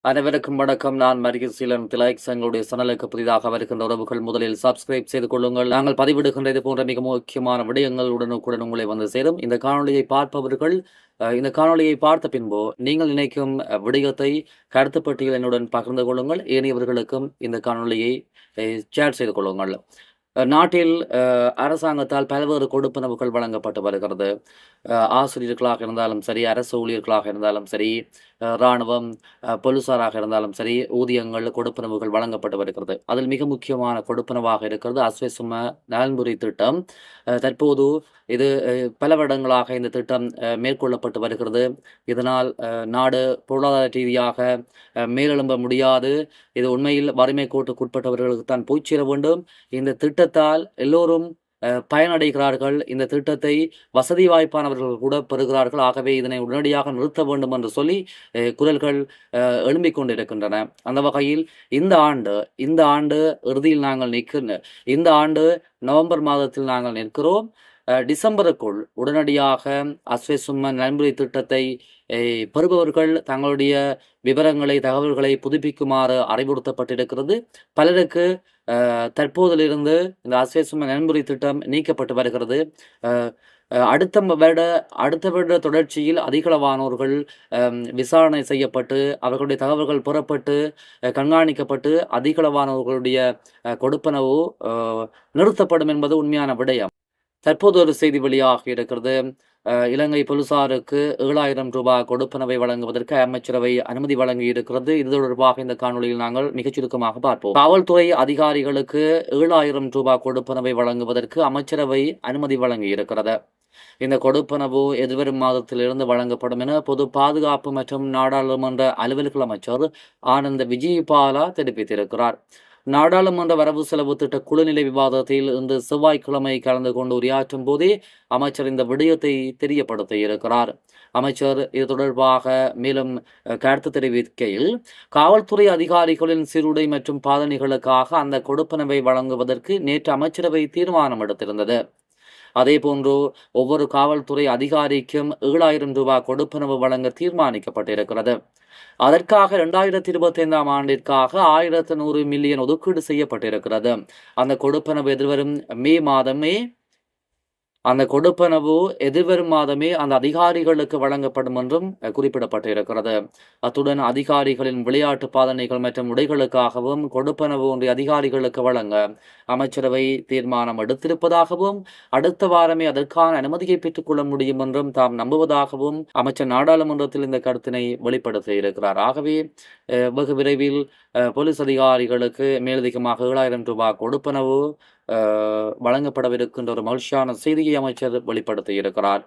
அனைவருக்கும் வணக்கம். நான் மரிகசீலன் திலக்ஸ். எங்களுடைய சேனலுக்கு புதிதாக வருகின்ற உறவுகள் முதலில் சப்ஸ்கிரைப் செய்து கொள்ளுங்கள். நாங்கள் பதிவிடுகின்ற இது போன்ற மிக முக்கியமான விடயங்கள் உடனுக்குடன் உங்களை வந்து சேரும். இந்த காணொலியை பார்ப்பவர்கள் இந்த காணொலியை பார்த்த பின்பு நீங்கள் நினைக்கும் விடயத்தை கருத்து பட்டியல் என்னுடன் பகிர்ந்து கொள்ளுங்கள். ஏனையவர்களுக்கும் இந்த காணொலியை ஷேர் செய்து கொள்ளுங்கள். நாட்டில் அரசாங்கத்தால் பல்வேறு கொடுப்பனவுகள் வழங்கப்பட்டு வருகிறது. ஆசிரியர்களாக இருந்தாலும் சரி, அரசு ஊழியர்களாக இருந்தாலும் சரி, இராணுவம், போலீசாராக இருந்தாலும் சரி, ஊதியங்கள், கொடுப்பனவுகள் வழங்கப்பட்டு வருகிறது. அதில் மிக முக்கியமான கொடுப்பனவாக இருக்கிறது அஸ்வசும நலன்புரி திட்டம். தற்போது இது பல வருடங்களாக இந்த திட்டம் மேற்கொள்ளப்பட்டு வருகிறது. இதனால் நாடு பொருளாதார ரீதியாக மேலெழும்ப முடியாது. இது உண்மையில் வறுமை கோட்டுக்குட்பட்டவர்களுக்கு தான் போய் சேர வேண்டும். இந்த திட்டத்தால் எல்லோரும் பயனடைகிறார்கள். இந்த திட்டத்தை வசதி வாய்ப்பானவர்கள் கூட பெறுகிறார்கள். ஆகவே இதனை உடனடியாக நிறுத்த வேண்டும் என்று சொல்லி குரல்கள் எழும்பிக் கொண்டிருக்கின்றன. அந்த வகையில் இந்த ஆண்டு இறுதியில் நாங்கள் இந்த ஆண்டு நவம்பர் மாதத்தில் நாங்கள் நிற்கிறோம். டிசம்பருக்குள் உடனடியாக அஸ்வசும நலன்புரி திட்டத்தை பெறுபவர்கள் தங்களுடைய தகவல்களை புதுப்பிக்குமாறு அறிவுறுத்தப்பட்டிருக்கிறது. பலருக்கு தற்போதிலிருந்து இந்த அஸ்வசும நலன்புரி திட்டம் நீக்கப்பட்டு வருகிறது. அடுத்த வருட தொடர்ச்சியில் அதிகளவானோர்கள் விசாரணை செய்யப்பட்டு அவர்களுடைய தகவல்கள் பெறப்பட்டு கண்காணிக்கப்பட்டு அதிகளவானவர்களுடைய கொடுப்பனவு நிறுத்தப்படும் என்பது உண்மையான விடயம். தற்போது ஒரு செய்தி வெளியாக இருக்கிறது. இலங்கை போலீசாருக்கு 7,000 ரூபாய் கொடுப்பனவை வழங்குவதற்கு அமைச்சரவை அனுமதி வழங்கி இருக்கிறது. இது தொடர்பாக இந்த காணொலியில் நாங்கள் மிகச் சுருக்கமாக பார்ப்போம். காவல்துறை அதிகாரிகளுக்கு 7,000 ரூபாய் கொடுப்பனவை வழங்குவதற்கு அமைச்சரவை அனுமதி வழங்கி இருக்கிறது. இந்த கொடுப்பனவு எதிர்வரும் மாதத்திலிருந்து வழங்கப்படும் என பொது பாதுகாப்பு மற்றும் நாடாளுமன்ற அலுவல்கள் அமைச்சர் ஆனந்த விஜயபாலா தெரிவித்திருக்கிறார். நாடாளுமன்ற வரவு செலவு திட்ட குழுநிலை விவாதத்தில் இன்று செவ்வாய்க்கிழமை கலந்து கொண்டு உரையாற்றும் போதே அமைச்சர் இந்த விடயத்தை தெரியப்படுத்த இருக்கிறார். அமைச்சர் இது தொடர்பாக மேலும் கருத்து தெரிவிக்கையில், காவல்துறை அதிகாரிகளின் சீருடை மற்றும் பாதனைகளுக்காக அந்த கொடுப்பனவை வழங்குவதற்கு நேற்று அமைச்சரவை தீர்மானம் எடுத்திருந்தது. அதேபோன்று ஒவ்வொரு காவல்துறை அதிகாரிக்கும் 7,000 ரூபாய் கொடுப்பனவு வழங்க தீர்மானிக்கப்பட்டிருக்கிறது. அதற்காக 2025ஆம் ஆண்டிற்காக 1,100 மில்லியன் ஒதுக்கீடு செய்யப்பட்டிருக்கிறது. அந்த கொடுப்பனவு எதிர்வரும் மாதமே அந்த அதிகாரிகளுக்கு வழங்கப்படும் என்றும் குறிப்பிடப்பட்டிருக்கிறது. அத்துடன் அதிகாரிகளின் விளையாட்டு பாதனைகள் மற்றும் உடைகளுக்காகவும் கொடுப்பனவு ஒன்றிய அதிகாரிகளுக்கு வழங்க அமைச்சரவை தீர்மானம் எடுத்திருப்பதாகவும் அடுத்த வாரமே அதற்கான அனுமதியை பெற்றுக்கொள்ள முடியும் என்றும் தாம் நம்புவதாகவும் அமைச்சர் நாடாளுமன்றத்தில் இந்த கருத்தினை வெளிப்படுத்தி இருக்கிறார். ஆகவே வெகு விரைவில் போலீஸ் அதிகாரிகளுக்கு மேலதிகமாக 7,000 ரூபாய் கொடுப்பனவு வழங்கப்படவிருக்கின்ற ஒரு மகிழ்ச்சியான செய்தியை அமைச்சர் வெளிப்படுத்தி இருக்கிறார்.